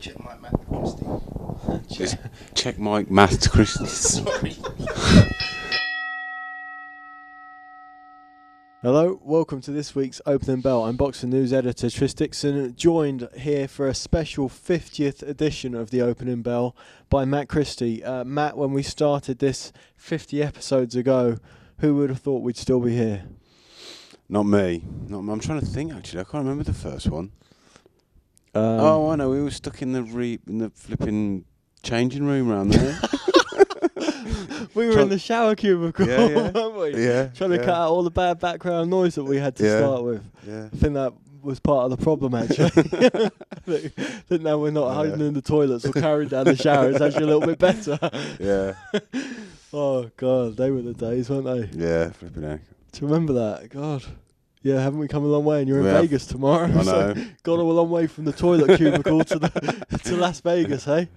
Check Mike Matt Christie. Check Mike Matt Christie. Sorry. Hello, welcome to this week's Opening Bell. I'm Boxing News Editor Tris Dixon, joined here for a special 50th edition of the Opening Bell by Matt Christie. Matt, when we started this 50 episodes ago, who would have thought we'd still be here? Not me. I'm trying to think, actually. I can't remember the first one. I know. We were stuck in the flipping changing room round there. We were in the shower cubicle, yeah. weren't we? Yeah. Trying to cut out all the bad background noise that we had to start with. Yeah. I think that was part of the problem, actually. that now we're not hiding in the toilets or carrying down the shower. It's actually a little bit better. Yeah. Oh, God, they were the days, weren't they? Yeah, flipping heck. Do you remember that? God. Yeah, haven't we come a long way? And you're in We have. Vegas tomorrow. I know. So gone a long way from the toilet cubicle to Las Vegas, hey?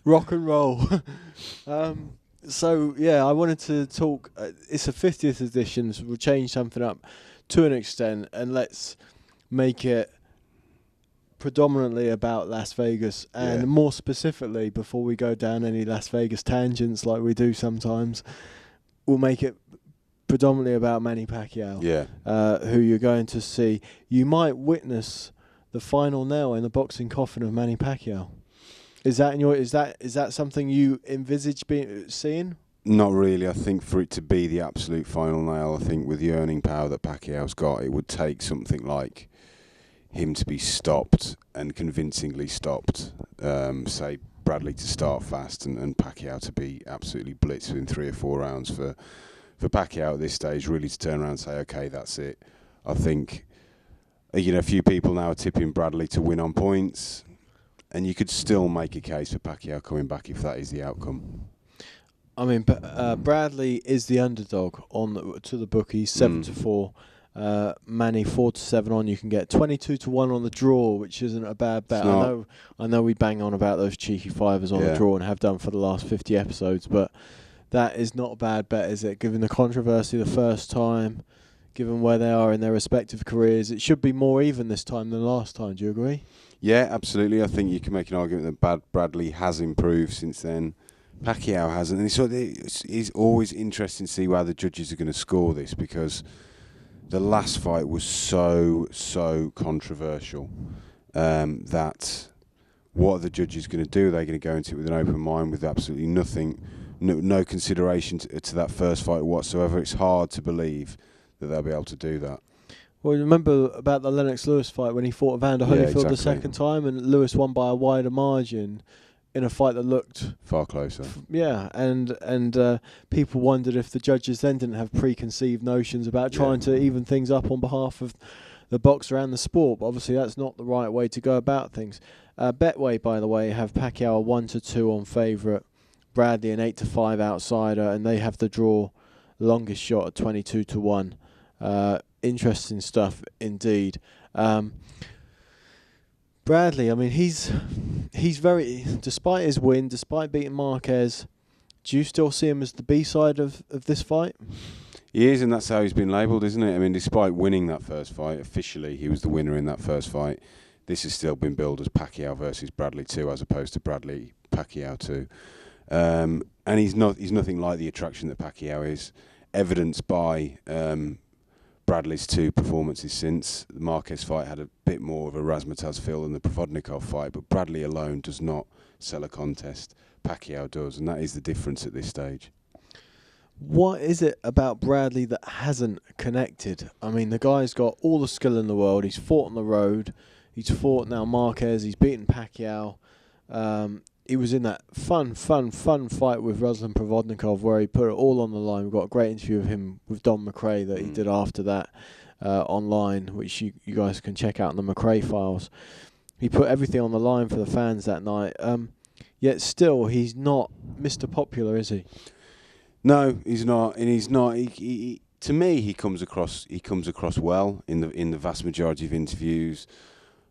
Rock and roll. So, yeah, I wanted to talk. It's a 50th edition, so we'll change something up to an extent, and let's make it predominantly about Las Vegas. And more specifically, before we go down any Las Vegas tangents like we do sometimes, we'll make it predominantly about Manny Pacquiao, who you're going to see. You might witness the final nail in the boxing coffin of Manny Pacquiao. Is that something you envisage seeing? Not really. I think for it to be the absolute final nail, I think with the earning power that Pacquiao's got, it would take something like him to be stopped and convincingly stopped. Say Bradley to start fast and Pacquiao to be absolutely blitzed within 3 or 4 rounds for Pacquiao at this stage really to turn around and say, okay, that's it. I think, a few people now are tipping Bradley to win on points, and you could still make a case for Pacquiao coming back if that is the outcome. I mean, Bradley is the underdog to the bookies, 7-4. Manny 4-7 on. You can get 22-1 on the draw, which isn't a bad bet. I know we bang on about those cheeky fivers on the draw and have done for the last 50 episodes, but that is not a bad bet, is it? Given the controversy the first time, given where they are in their respective careers, it should be more even this time than last time. Do you agree? Yeah, absolutely. I think you can make an argument that Bradley has improved since then. Pacquiao hasn't. And it's always interesting to see how the judges are going to score this, because the last fight was so controversial that what are the judges going to do? Are they going to go into it with an open mind, with absolutely nothing, no consideration to that first fight whatsoever? It's hard to believe that they'll be able to do that. Well, remember about the Lennox-Lewis fight when he fought Evander Holyfield the second time, and Lewis won by a wider margin in a fight that looked far closer. And people wondered if the judges then didn't have preconceived notions about trying to even things up on behalf of the boxer and the sport. But obviously that's not the right way to go about things. Betway, by the way, have Pacquiao 1-2 on favourite, Bradley an 8-5 outsider, and they have the draw longest shot at 22-1. Interesting stuff indeed. Bradley, I mean, he's very, despite his win, despite beating Marquez, do you still see him as the B-side of this fight? He is, and that's how he's been labelled, isn't it? I mean, despite winning that first fight, officially he was the winner in that first fight. This has still been billed as Pacquiao versus Bradley 2, as opposed to Bradley Pacquiao 2. And he's nothing like the attraction that Pacquiao is, evidenced by Bradley's 2 performances since. The Marquez fight had a bit more of a razzmatazz feel than the Provodnikov fight, but Bradley alone does not sell a contest. Pacquiao does, and that is the difference at this stage. What is it about Bradley that hasn't connected? I mean, the guy's got all the skill in the world. He's fought on the road. He's fought now Marquez. He's beaten Pacquiao. He was in that fun fight with Ruslan Provodnikov where he put it all on the line. We've got a great interview of him with Don McRae that he did after that online, which you guys can check out in the McRae files. He put everything on the line for the fans that night. Yet still, he's not Mr. Popular, is he? No, he's not, and he's not. He to me, he comes across well in the vast majority of interviews.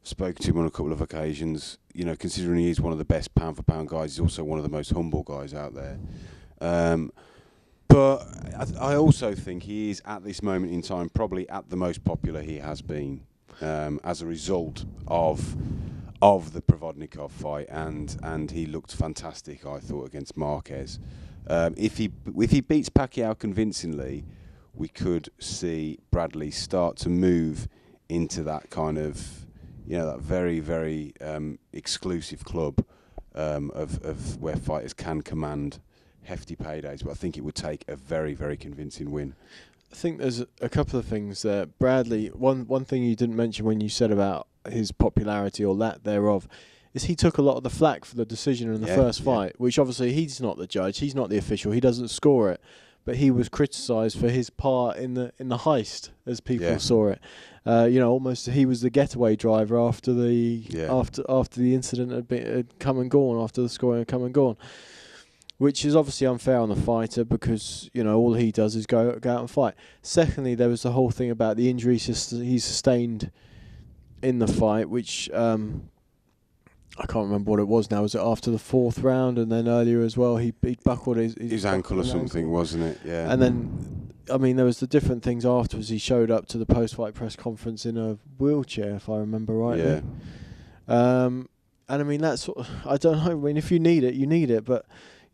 Spoken to him on a couple of occasions. Considering he is one of the best pound for pound guys, he's also one of the most humble guys out there. But I also think he is at this moment in time probably at the most popular he has been, as a result of of the Provodnikov fight, and he looked fantastic, I thought, against Marquez. If he beats Pacquiao convincingly, we could see Bradley start to move into that kind of, that very, very exclusive club of where fighters can command hefty paydays. But I think it would take a very, very convincing win. I think there's a couple of things there. Bradley, one thing you didn't mention when you said about his popularity or lack thereof is he took a lot of the flack for the decision in the first fight, which obviously he's not the judge, he's not the official, he doesn't score it, but he was criticised for his part in the heist, as people saw it. Almost he was the getaway driver after the after the incident had come and gone, after the scoring had come and gone, which is obviously unfair on the fighter because all he does is go out and fight. Secondly, there was the whole thing about the injuries he sustained in the fight, which I can't remember what it was now. Was it after the fourth round, and then earlier as well? He buckled his ankle or something, wasn't it? Yeah. And then, there was the different things afterwards. He showed up to the post-fight press conference in a wheelchair, if I remember rightly. Yeah. And that sort of, I don't know. If you need it, you need it. But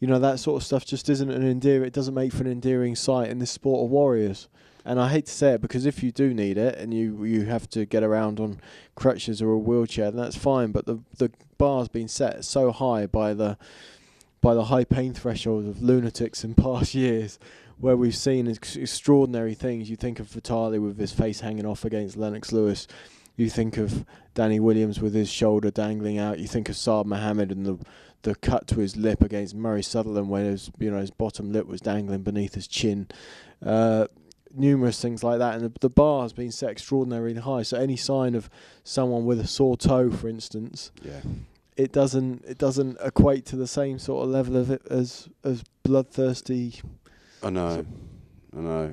that sort of stuff just isn't an endearing. It doesn't make for an endearing sight in this sport of warriors. And I hate to say it, because if you do need it and you have to get around on crutches or a wheelchair, then that's fine. But the bar's been set so high by the high pain threshold of lunatics in past years, where we've seen extraordinary things. You think of Vitali with his face hanging off against Lennox Lewis. You think of Danny Williams with his shoulder dangling out. You think of Saad Mohammed and the cut to his lip against Murray Sutherland, when his bottom lip was dangling beneath his chin. Numerous things like that, and the bar has been set extraordinarily high. So any sign of someone with a sore toe, for instance, it doesn't equate to the same sort of level of it as bloodthirsty. I know.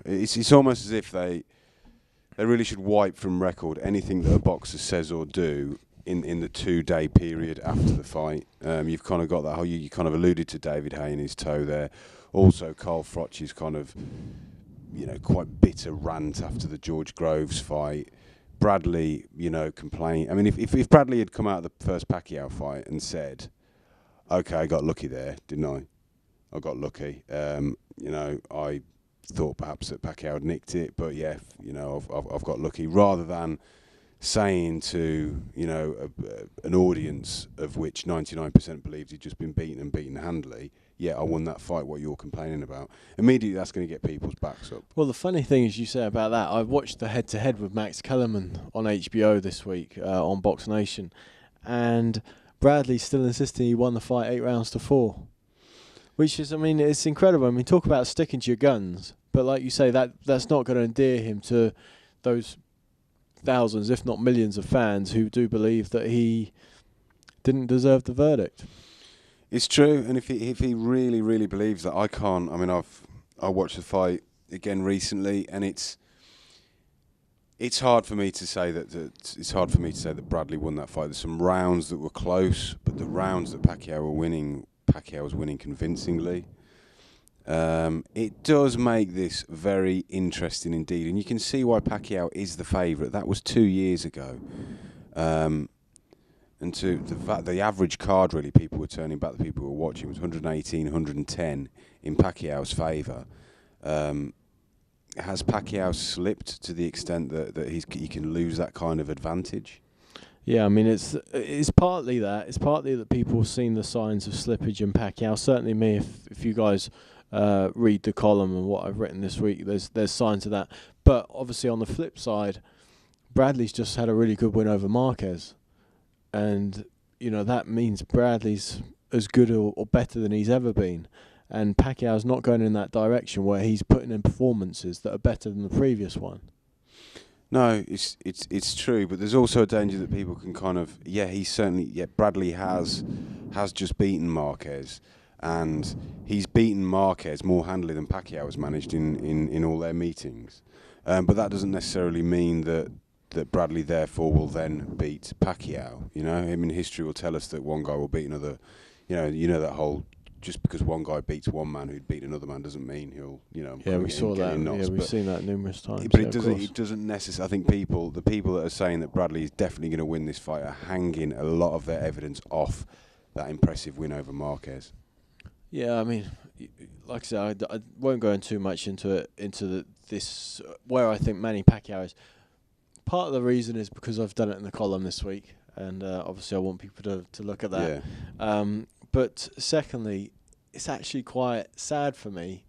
It's almost as if they really should wipe from record anything that a boxer says or do in the 2-day period after the fight. You've kind of got that whole. You kind of alluded to David Hay and his toe there. Also, Carl Froch's kind of, quite bitter rant after the George Groves fight. Bradley, complain. If Bradley had come out of the first Pacquiao fight and said, "Okay, I got lucky there, didn't I? I got lucky. I thought perhaps that Pacquiao had nicked it, but I've got lucky," rather than saying to an audience of which 99% believed he'd just been beaten handily, I won that fight, what you're complaining about. Immediately that's going to get people's backs up. Well, the funny thing is, you say about that, I watched the head-to-head with Max Kellerman on HBO this week on Box Nation, and Bradley's still insisting he won the fight 8-4, which is, it's incredible. Talk about sticking to your guns, but like you say, that's not going to endear him to those thousands, if not millions, of fans who do believe that he didn't deserve the verdict. It's true, and if he really, really believes that, I can't. I watched the fight again recently, and it's hard for me to say that Bradley won that fight. There's some rounds that were close, but the rounds that Pacquiao was winning convincingly. It does make this very interesting indeed, and you can see why Pacquiao is the favourite. That was 2 years ago. And to the average card, really, people were turning back. The people who were watching was 118, 110 in Pacquiao's favour. Has Pacquiao slipped to the extent that he can lose that kind of advantage? Yeah, it's partly that. It's partly that people have seen the signs of slippage in Pacquiao. Certainly me, if you guys read the column and what I've written this week, there's signs of that. But obviously on the flip side, Bradley's just had a really good win over Marquez. And, that means Bradley's as good or better than he's ever been. And Pacquiao's not going in that direction where he's putting in performances that are better than the previous one. No, it's true, but there's also a danger that people can kind of, Bradley has just beaten Marquez, and he's beaten Marquez more handily than Pacquiao has managed in all their meetings. But that doesn't necessarily mean that Bradley therefore will then beat Pacquiao. History will tell us that one guy will beat another. That whole just because one guy beats one man who'd beat another man doesn't mean he'll, we saw that. Knots, we've seen that numerous times. But it doesn't necessarily. I think the people that are saying that Bradley is definitely going to win this fight are hanging a lot of their evidence off that impressive win over Marquez. Yeah, I mean, like I said, I won't go in too much into this where I think Manny Pacquiao is. Part of the reason is because I've done it in the column this week, and obviously I want people to look at that. Yeah. But secondly, it's actually quite sad for me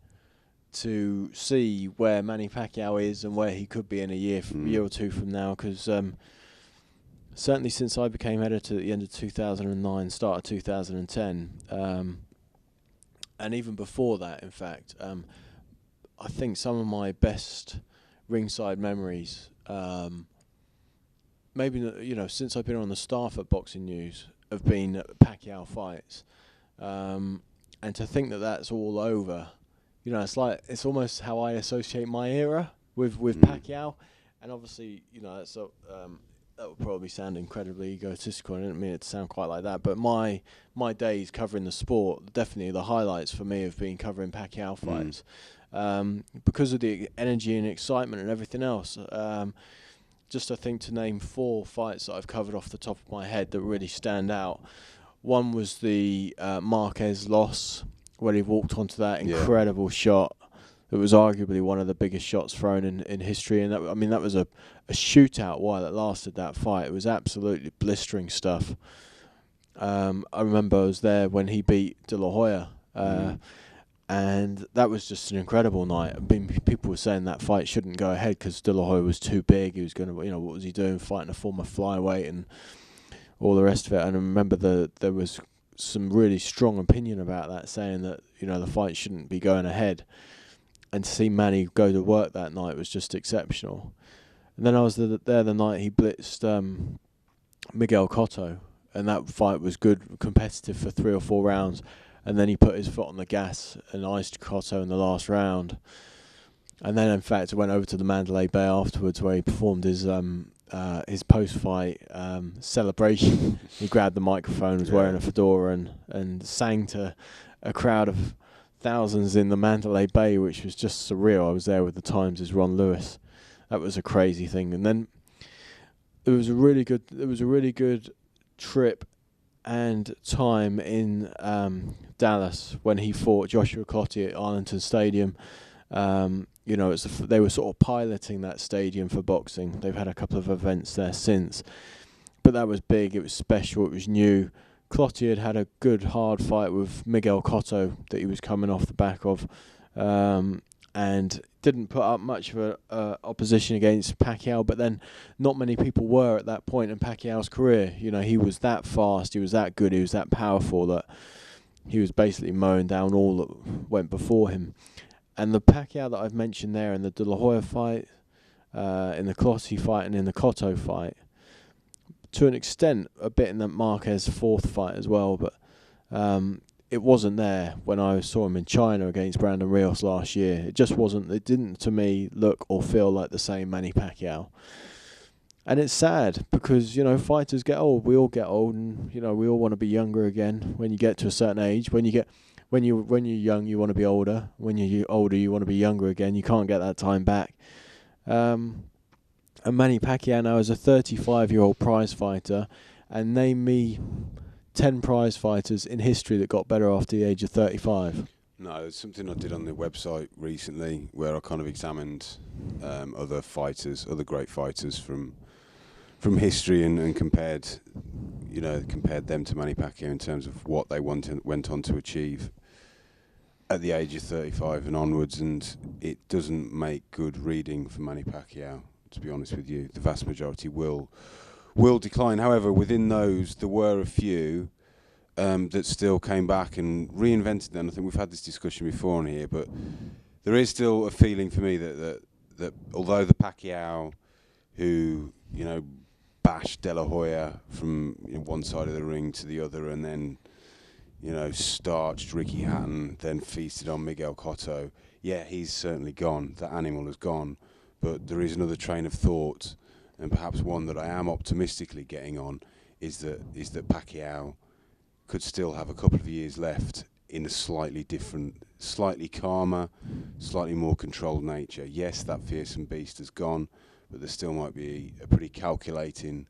to see where Manny Pacquiao is and where he could be in a year or two from now, because certainly since I became editor at the end of 2009, start of 2010, and even before that, in fact, I think some of my best ringside memories, maybe since I've been on the staff at Boxing News, have been Pacquiao fights. And to think that that's all over, it's almost how I associate my era with Pacquiao, and obviously, that would probably sound incredibly egotistical. I didn't mean it to sound quite like that, but my days covering the sport, definitely the highlights for me have been covering Pacquiao fights, because of the energy and excitement and everything else. Just I think to name 4 fights that I've covered off the top of my head that really stand out. One was the Marquez loss, where he walked onto that incredible shot. It was arguably one of the biggest shots thrown in history, and that was a shootout while it lasted, that fight. It was absolutely blistering stuff. I remember I was there when he beat De La Hoya, and that was just an incredible night. I mean, people were saying that fight shouldn't go ahead because De La Hoya was too big. He was going to, what was he doing, fighting a former flyweight and all the rest of it. And I remember there was some really strong opinion about that, saying that the fight shouldn't be going ahead. And to see Manny go to work that night was just exceptional. And then I was there the night he blitzed Miguel Cotto, and that fight was good, competitive for 3 or 4 rounds. And then he put his foot on the gas and iced Cotto in the last round. And then, in fact, I went over to the Mandalay Bay afterwards, where he performed his post-fight celebration. He grabbed the microphone, was wearing a fedora, and sang to a crowd of thousands in the Mandalay Bay, which was just surreal. I was there with the Times' Ron Lewis. That was a crazy thing. And then it was a really good trip and time in Dallas when he fought Joshua Clottey at Arlington Stadium. They were sort of piloting that stadium for boxing. They've had a couple of events there since, but that was big. It was special. It was new. Clottey had a good hard fight with Miguel Cotto that he was coming off the back of, and didn't put up much of a opposition against Pacquiao. But then, not many people were at that point in Pacquiao's career. He was that fast, he was that good, he was that powerful that he was basically mowing down all that went before him. And the Pacquiao that I've mentioned there in the De La Hoya fight, in the Clottey fight, and in the Cotto fight, to an extent, a bit in the Marquez 4th fight as well, but it wasn't there when I saw him in China against Brandon Rios last year. It just wasn't. It didn't, to me, look or feel like the same Manny Pacquiao. And it's sad because, fighters get old. We all get old, and, we all want to be younger again when you get to a certain age. When you're young, you want to be older. When you're older, you want to be younger again. You can't get that time back. And Manny Pacquiao now is a 35-year-old prize fighter, and name me 10 prize fighters in history that got better after the age of 35. No, it's something I did on the website recently where I kind of examined other great fighters from history and compared them to Manny Pacquiao in terms of what they went on to achieve at the age of 35 and onwards, and it doesn't make good reading for Manny Pacquiao, to be honest with you. The vast majority will decline. However, within those, there were a few that still came back and reinvented them. I think we've had this discussion before on here, but there is still a feeling for me that although the Pacquiao who bashed De La Hoya from one side of the ring to the other, and then starched Ricky Hatton, then feasted on Miguel Cotto, he's certainly gone. That animal has gone. But there is another train of thought, and perhaps one that I am optimistically getting on, is that Pacquiao could still have a couple of years left in a slightly different, slightly calmer, slightly more controlled nature. Yes, that fearsome beast has gone, but there still might be a pretty calculating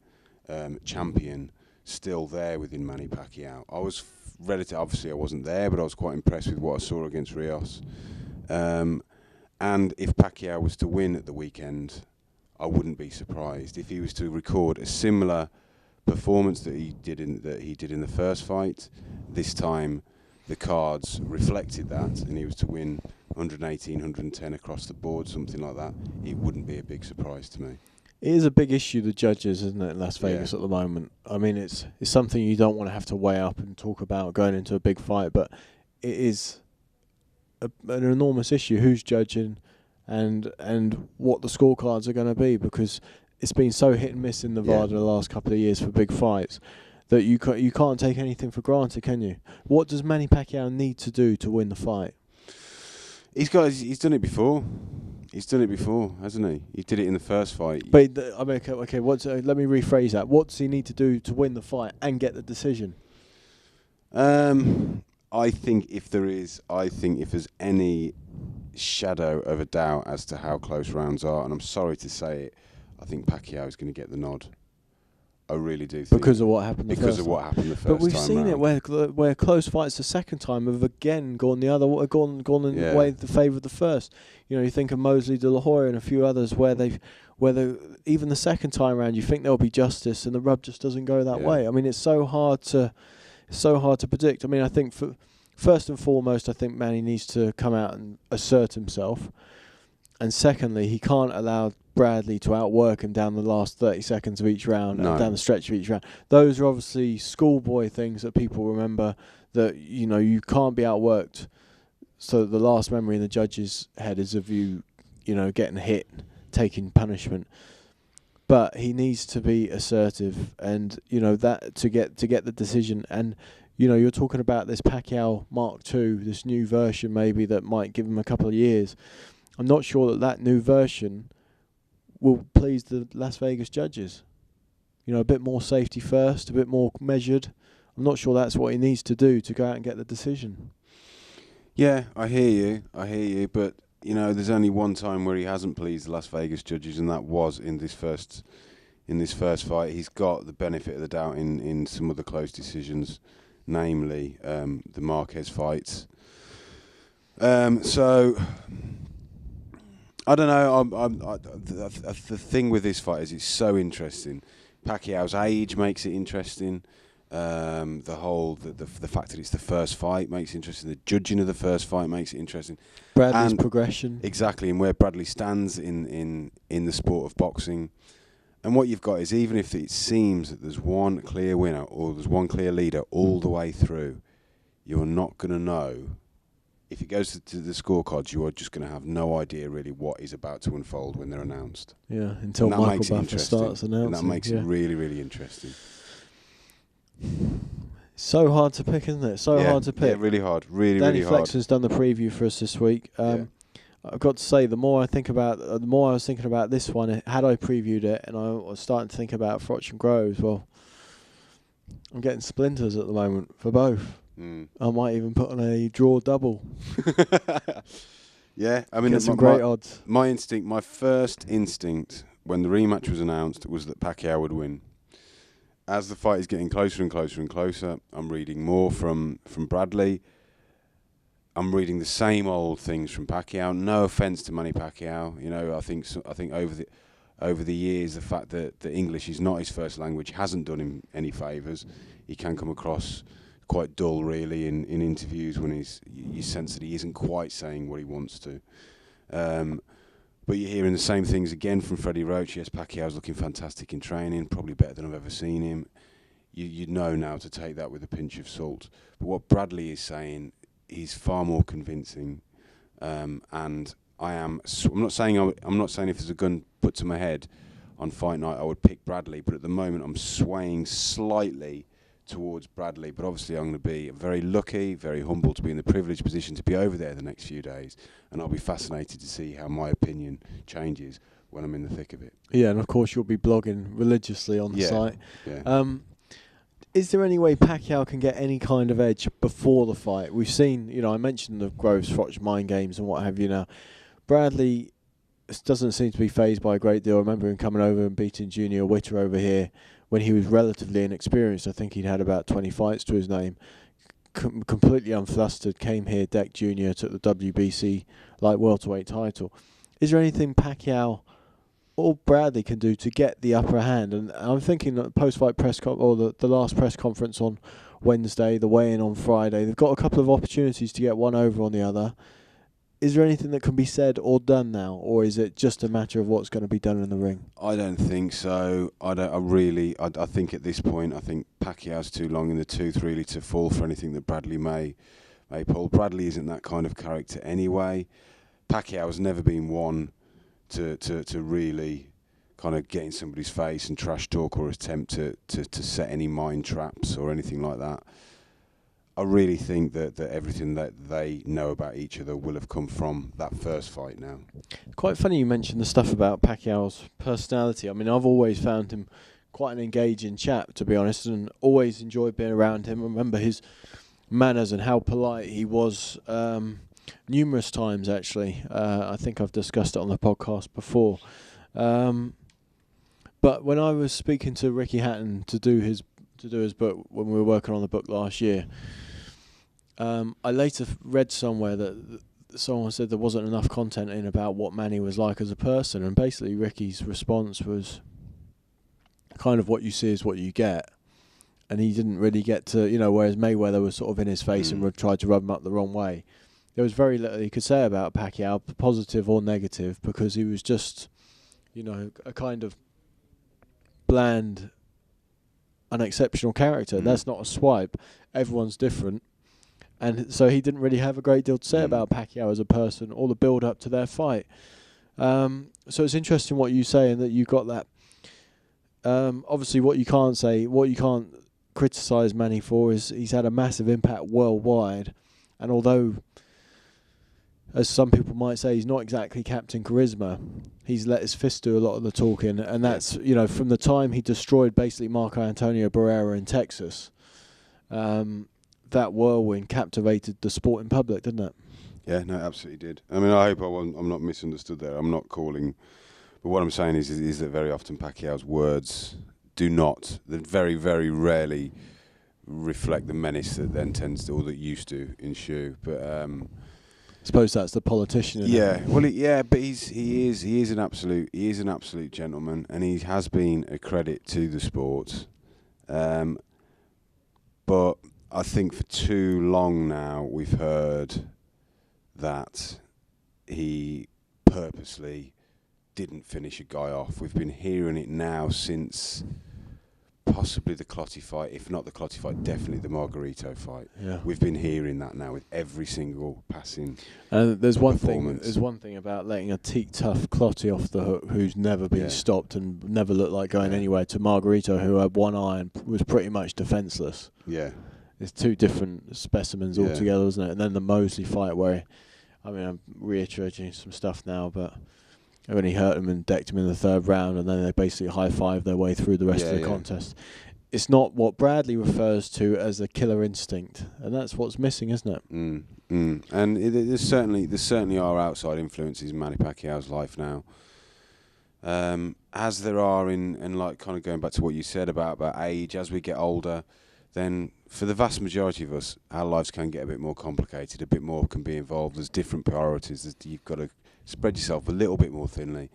champion still there within Manny Pacquiao. I was obviously I wasn't there, but I was quite impressed with what I saw against Rios. And if Pacquiao was to win at the weekend, I wouldn't be surprised if he was to record a similar performance that he did in the first fight. This time, the cards reflected that, and he was to win 118, 110 across the board, something like that. It wouldn't be a big surprise to me. It is a big issue, the judges, isn't it, in Las Vegas at the moment? I mean, it's something you don't want to have to weigh up and talk about going into a big fight, but it is an enormous issue. Who's judging, and what the scorecards are going to be, because it's been so hit and miss in Nevada the last couple of years for big fights that you can't take anything for granted, can you? What does Manny Pacquiao need to do to win the fight? He's done it before. He's done it before, hasn't he? He did it in the first fight. But I mean, okay. Let me rephrase that. What does he need to do to win the fight and get the decision? I think if there's any shadow of a doubt as to how close rounds are, and I'm sorry to say it, I think Pacquiao is going to get the nod. I really do think. Because of what happened the first time. But we've seen it where close fights the second time have again gone the other way, gone in the way the favour of the first. You know, you think of Mosley, De La Hoya, and a few others where even the second time round you think there'll be justice, and the rub just doesn't go that way. I mean, it's so hard to predict. I mean, I think first and foremost, I think Manny needs to come out and assert himself. And secondly, he can't allow Bradley to outwork him down the last 30 seconds of each round, and down the stretch of each round. Those are obviously schoolboy things that people remember, that, you know, you can't be outworked. So the last memory in the judge's head is of you know, getting hit, taking punishment. But he needs to be assertive, and, you know, that to get the decision. And, you know, you're talking about this Pacquiao Mark II, this new version maybe that might give him a couple of years. I'm not sure that new version will please the Las Vegas judges. You know, a bit more safety first, a bit more measured. I'm not sure that's what he needs to do to go out and get the decision. Yeah, I hear you, but, you know, there's only one time where he hasn't pleased the Las Vegas judges, and that was in this first fight. He's got the benefit of the doubt in some of the close decisions, namely the Marquez fights. So I don't know. The thing with this fight is it's so interesting. Pacquiao's age makes it interesting. The fact that it's the first fight makes it interesting. The judging of the first fight makes it interesting. Bradley's progression, exactly, and where Bradley stands in the sport of boxing. And what you've got is, even if it seems that there's one clear winner or there's one clear leader all the way through, you're not going to know. If it goes to the scorecards, you are just going to have no idea really what is about to unfold when they're announced. Yeah, until Michael Buffer starts announcing. And that makes it really, really interesting. So hard to pick, isn't it? So hard to pick. Yeah, really hard. Really Danny hard. Flexen's done the preview for us this week. I've got to say, the more I was thinking about this one, had I previewed it, and I was starting to think about Froch and Groves, well, I'm getting splinters at the moment for both. I might even put on a draw double. Yeah, I mean, get some great odds. My first instinct when the rematch was announced was that Pacquiao would win. As the fight is getting closer and closer and closer, I'm reading more from Bradley. I'm reading the same old things from Pacquiao. No offence to Manny Pacquiao, you know, I think over the years, the fact that the English is not his first language hasn't done him any favours. He can come across quite dull, really, in interviews when you sense that he isn't quite saying what he wants to. But you're hearing the same things again from Freddie Roach. Yes, Pacquiao's looking fantastic in training, probably better than I've ever seen him. You know now to take that with a pinch of salt. But what Bradley is saying, he's far more convincing. And I'm not saying if there's a gun put to my head on fight night, I would pick Bradley. But at the moment, I'm swaying slightly towards Bradley, but obviously I'm going to be very lucky, very humble to be in the privileged position to be over there the next few days, and I'll be fascinated to see how my opinion changes when I'm in the thick of it. Yeah, and of course you'll be blogging religiously on the site. Yeah. Is there any way Pacquiao can get any kind of edge before the fight? We've seen, I mentioned the Groves Frotch mind games and what have you now. Bradley doesn't seem to be fazed by a great deal. I remember him coming over and beating Junior Witter over here when he was relatively inexperienced. I think he'd had about 20 fights to his name. Completely unflustered, came here, decked Junior, took the WBC light welterweight title. Is there anything Pacquiao or Bradley can do to get the upper hand? And I'm thinking that post-fight press or the last press conference on Wednesday, the weigh-in on Friday, they've got a couple of opportunities to get one over on the other. Is there anything that can be said or done now, or is it just a matter of what's going to be done in the ring? I don't think so. I think at this point, I think Pacquiao's too long in the tooth really to fall for anything that Bradley may pull. Bradley isn't that kind of character anyway. Pacquiao's never been one to really kind of get in somebody's face and trash talk or attempt to set any mind traps or anything like that. I really think that everything that they know about each other will have come from that first fight now. Quite funny you mentioned the stuff about Pacquiao's personality. I mean, I've always found him quite an engaging chap, to be honest, and always enjoyed being around him. I remember his manners and how polite he was numerous times, actually. I think I've discussed it on the podcast before. But when I was speaking to Ricky Hatton to do his book, when we were working on the book last year, I later read somewhere that someone said there wasn't enough content in about what Manny was like as a person, and basically Ricky's response was kind of what you see is what you get, and he didn't really get to, whereas Mayweather was sort of in his face and tried to rub him up the wrong way. There was very little he could say about Pacquiao, positive or negative, because he was just, a kind of bland, unexceptional character. That's not a swipe. Everyone's different. And so he didn't really have a great deal to say about Pacquiao as a person or the build-up to their fight. So it's interesting what you say, and that you got that. Obviously, what you can't criticise Manny for is he's had a massive impact worldwide. And although, as some people might say, he's not exactly Captain Charisma, he's let his fist do a lot of the talking. And that's, from the time he destroyed basically Marco Antonio Barrera in Texas, that whirlwind captivated the sporting public, didn't it? Yeah, no, it absolutely did. I mean, I hope I'm not misunderstood there. I'm not calling, but what I'm saying is that very often Pacquiao's words they very, very rarely reflect the menace that then tends to, or that used to, ensue. But I suppose that's the politician. But he is an absolute gentleman, and he has been a credit to the sport. But I think for too long now we've heard that he purposely didn't finish a guy off. We've been hearing it now since possibly the Clottey fight, if not the Clottey fight, definitely the Margarito fight. Yeah. We've been hearing that now with every single passing there's one performance. There's one thing about letting a teak-tough Clottey off the hook who's never been stopped and never looked like going anywhere, to Margarito, who had one eye and was pretty much defenceless. Yeah. It's two different specimens altogether, isn't it? And then the Mosley fight where, I'm reiterating some stuff now, but when he hurt him and decked him in the third round, and then they basically high-fived their way through the rest of the contest. It's not what Bradley refers to as a killer instinct, and that's what's missing, isn't it? And there certainly are outside influences in Manny Pacquiao's life now, as there are in like kind of going back to what you said about age. As we get older, then for the vast majority of us, our lives can get a bit more complicated, a bit more can be involved. There's different priorities. You've got to spread yourself a little bit more thinly.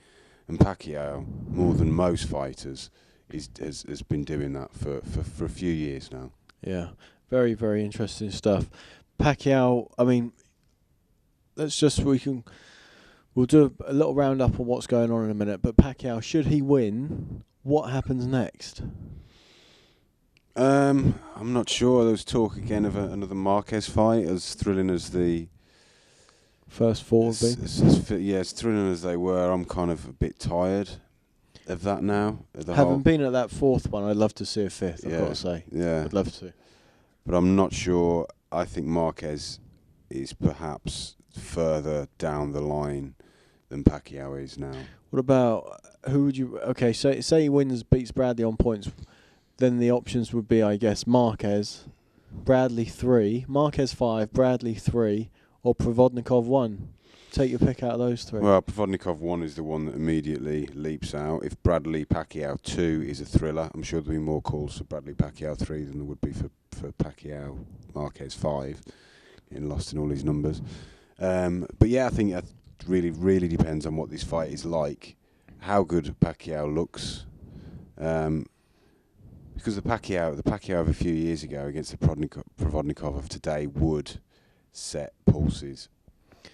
And Pacquiao, more than most fighters, has been doing that for a few years now. Yeah, very, very interesting stuff. Pacquiao, we'll do a little roundup on what's going on in a minute, but Pacquiao, should he win, what happens next? I'm not sure. There was talk again of another Marquez fight, as thrilling as the first four have been. As thrilling as they were, I'm kind of a bit tired of that now. Having been at that fourth one, I'd love to see a fifth, I've got to say. Yeah. I'd love to. But I'm not sure. I think Marquez is perhaps further down the line than Pacquiao is now. What about, who would you... Okay, say he beats Bradley on points. then the options would be, I guess, Marquez, Bradley 3, Marquez 5, Bradley 3, or Provodnikov 1. Take your pick out of those three. Well, Provodnikov 1 is the one that immediately leaps out. If Bradley Pacquiao 2 is a thriller, I'm sure there'll be more calls for Bradley Pacquiao 3 than there would be for Pacquiao Marquez 5. Getting lost in all these numbers. But yeah, I think it really, really depends on what this fight is like. How good Pacquiao looks. Because the Pacquiao of a few years ago against the Provodnikov of today would set pulses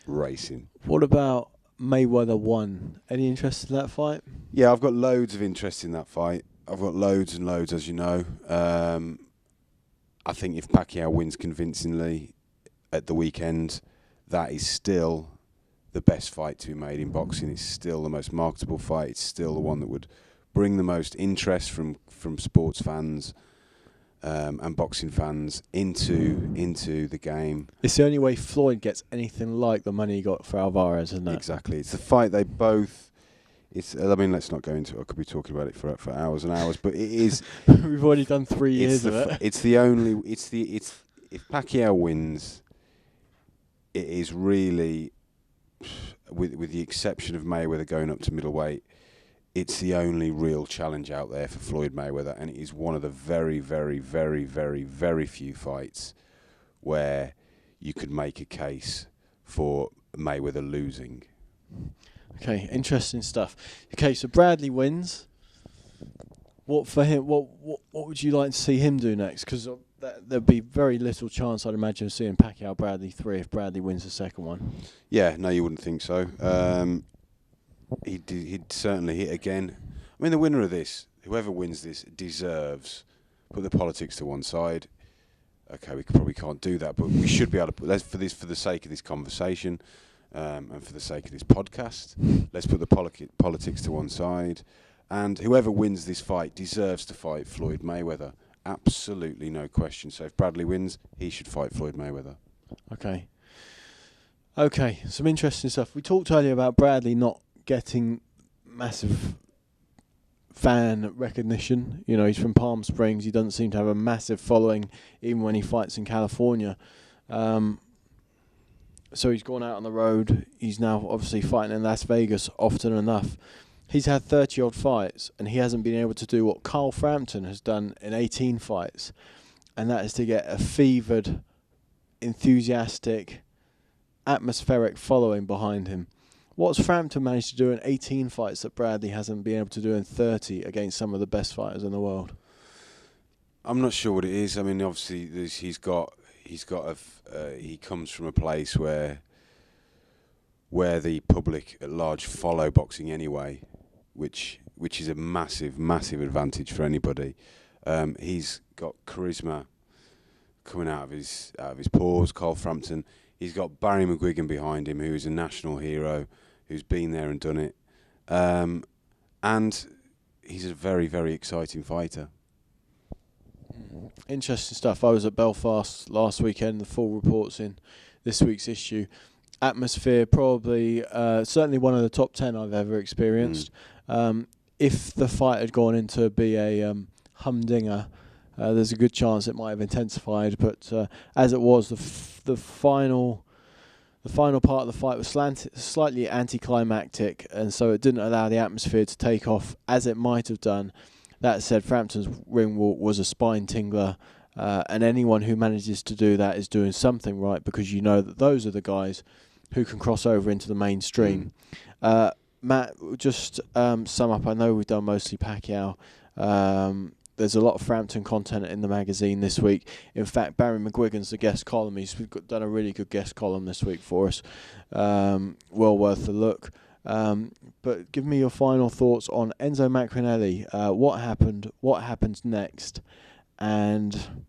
racing. What about Mayweather 1? Any interest in that fight? Yeah, I've got loads of interest in that fight. I've got loads and loads, as you know. I think if Pacquiao wins convincingly at the weekend, that is still the best fight to be made in boxing. It's still the most marketable fight. It's still the one that would bring the most interest from sports fans and boxing fans into the game. It's the only way Floyd gets anything like the money he got for Alvarez, isn't it? Exactly. It's the fight they both... I mean, let's not go into it. I could be talking about it for hours and hours, but it is... We've already done 3 years of it. It's the only... If Pacquiao wins, it is really, with the exception of Mayweather going up to middleweight, it's the only real challenge out there for Floyd Mayweather, and it is one of the very, very, very, very, very few fights where you could make a case for Mayweather losing. Okay, interesting stuff. Okay, so Bradley wins. What for him? What would you like to see him do next? Because there'd be very little chance, I'd imagine, of seeing Pacquiao Bradley 3 if Bradley wins the second one. Yeah, no, you wouldn't think so. He'd certainly hit again. I mean, the winner of this, whoever wins this, deserves. Put the politics to one side. Okay, we probably can't do that, but we should be able to put for the sake of this conversation, and for the sake of this podcast, let's put the politics to one side. And whoever wins this fight deserves to fight Floyd Mayweather. Absolutely no question. So if Bradley wins, he should fight Floyd Mayweather. Okay, some interesting stuff. We talked earlier about Bradley not getting massive fan recognition. You know, he's from Palm Springs. He doesn't seem to have a massive following even when he fights in California. So he's gone out on the road. He's now obviously fighting in Las Vegas often enough. He's had 30-odd fights, and he hasn't been able to do what Carl Frampton has done in 18 fights, and that is to get a fevered, enthusiastic, atmospheric following behind him. What's Frampton managed to do in 18 fights that Bradley hasn't been able to do in 30 against some of the best fighters in the world? I'm not sure what it is. I mean, obviously, he comes from a place where the public at large follow boxing anyway, which is a massive, massive advantage for anybody. He's got charisma coming out of his pores, Carl Frampton. He's got Barry McGuigan behind him, who is a national hero, who's been there and done it. And he's a very, very exciting fighter. Interesting stuff. I was at Belfast last weekend. The full report's in this week's issue. Atmosphere, probably, certainly one of the top 10 I've ever experienced. If the fight had gone into be a humdinger, there's a good chance it might have intensified. But as it was, the final part of the fight was slightly anticlimactic, and so it didn't allow the atmosphere to take off as it might have done. That said, Frampton's ring walk was a spine tingler, and anyone who manages to do that is doing something right, because you know that those are the guys who can cross over into the mainstream. Matt, just sum up. I know we've done mostly Pacquiao. There's a lot of Frampton content in the magazine this week. In fact, Barry McGuigan's the guest column. He's done a really good guest column this week for us. Well worth a look. But give me your final thoughts on Enzo Maccarinelli. What happened? What happens next? And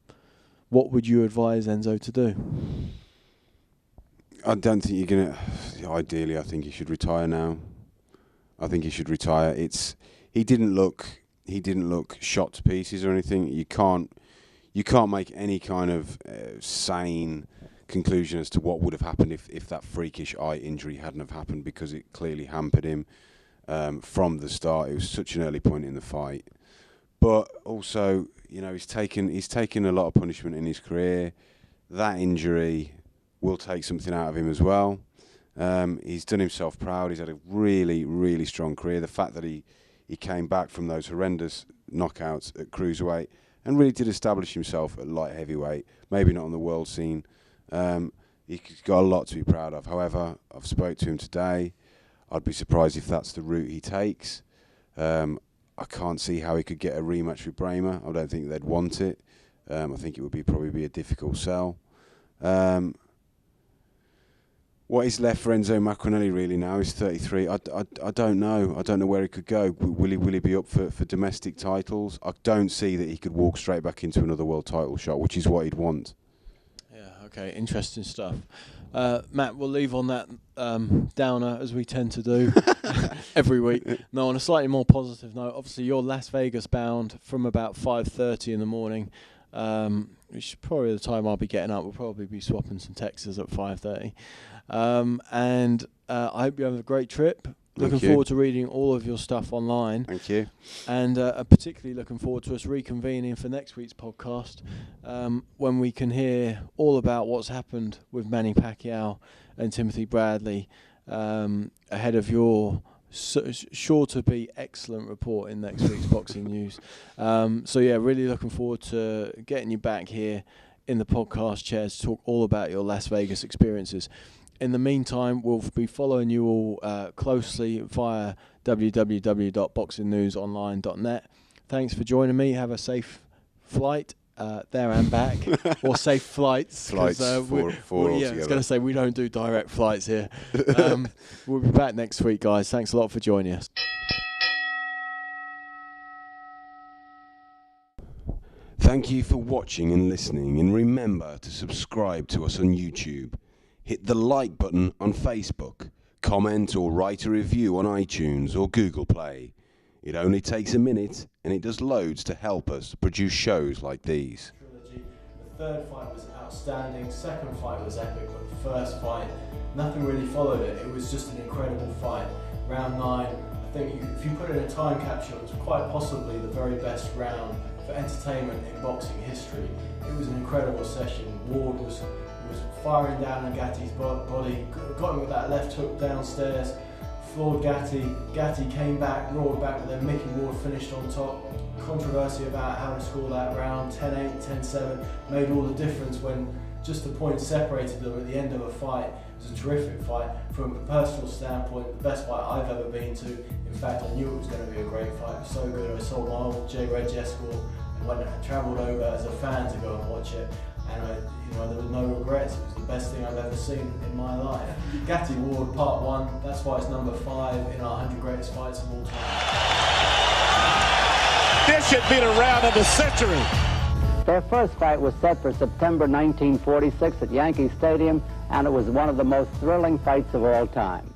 what would you advise Enzo to do? I don't think you're going to... Ideally, I think he should retire now. I think he should retire. He didn't look shot to pieces or anything. You can't make any kind of sane conclusion as to what would have happened if that freakish eye injury hadn't have happened, because it clearly hampered him from the start. It was such an early point in the fight. But also, you know, he's taken a lot of punishment in his career. That injury will take something out of him as well. He's done himself proud. He's had a really, really strong career. The fact that he came back from those horrendous knockouts at cruiserweight and really did establish himself at light heavyweight, maybe not on the world scene. He's got a lot to be proud of. However, I've spoke to him today. I'd be surprised if that's the route he takes. I can't see how he could get a rematch with Bramer. I don't think they'd want it. I think it would probably be a difficult sell. What is left for Enzo Maccarinelli really now? He's 33. I don't know. I don't know where he could go. Will he be up for domestic titles? I don't see that he could walk straight back into another world title shot, which is what he'd want. Yeah, okay, interesting stuff. Matt, we'll leave on that downer, as we tend to do every week. No, on a slightly more positive note, obviously you're Las Vegas bound from about 5:30 in the morning, which is probably the time I'll be getting up. We'll probably be swapping some texts at 5:30. And I hope you have a great trip. Looking forward to reading all of your stuff online. Thank you. And particularly looking forward to us reconvening for next week's podcast, when we can hear all about what's happened with Manny Pacquiao and Timothy Bradley, ahead of your sure to be excellent report in next week's boxing news. So yeah, really looking forward to getting you back here in the podcast chair to talk all about your Las Vegas experiences. In the meantime, we'll be following you all closely via www.boxingnewsonline.net. Thanks for joining me. Have a safe flight there and back, or safe flights. Flights four yeah, I was going to say we don't do direct flights here. We'll be back next week, guys. Thanks a lot for joining us. Thank you for watching and listening, and remember to subscribe to us on YouTube. Hit the like button on Facebook, comment or write a review on iTunes or Google Play. It only takes a minute and it does loads to help us produce shows like these. The third fight was outstanding, second fight was epic, but the first fight, nothing really followed it. It was just an incredible fight. Round 9, I think if you put it in a time capsule, it's quite possibly the very best round for entertainment in boxing history. It was an incredible session. Ward was firing down on Gatti's body, got him with that left hook downstairs, floored Gatti. Gatti came back, roared back, but then Mickey Ward finished on top. Controversy about how to score that round, 10-8, 10-7, made all the difference when just the points separated them at the end of a fight. It was a terrific fight. From a personal standpoint, the best fight I've ever been to. In fact, I knew it was going to be a great fight. It was so good. I sold my old J. Reg Escort and went and travelled over as a fan to go and watch it. And there was no regrets. It was the best thing I've ever seen in my life. Gatti Ward Part 1, that's why it's number 5 in our 100 greatest fights of all time. This should be the round of the century. Their first fight was set for September 1946 at Yankee Stadium, and it was one of the most thrilling fights of all time.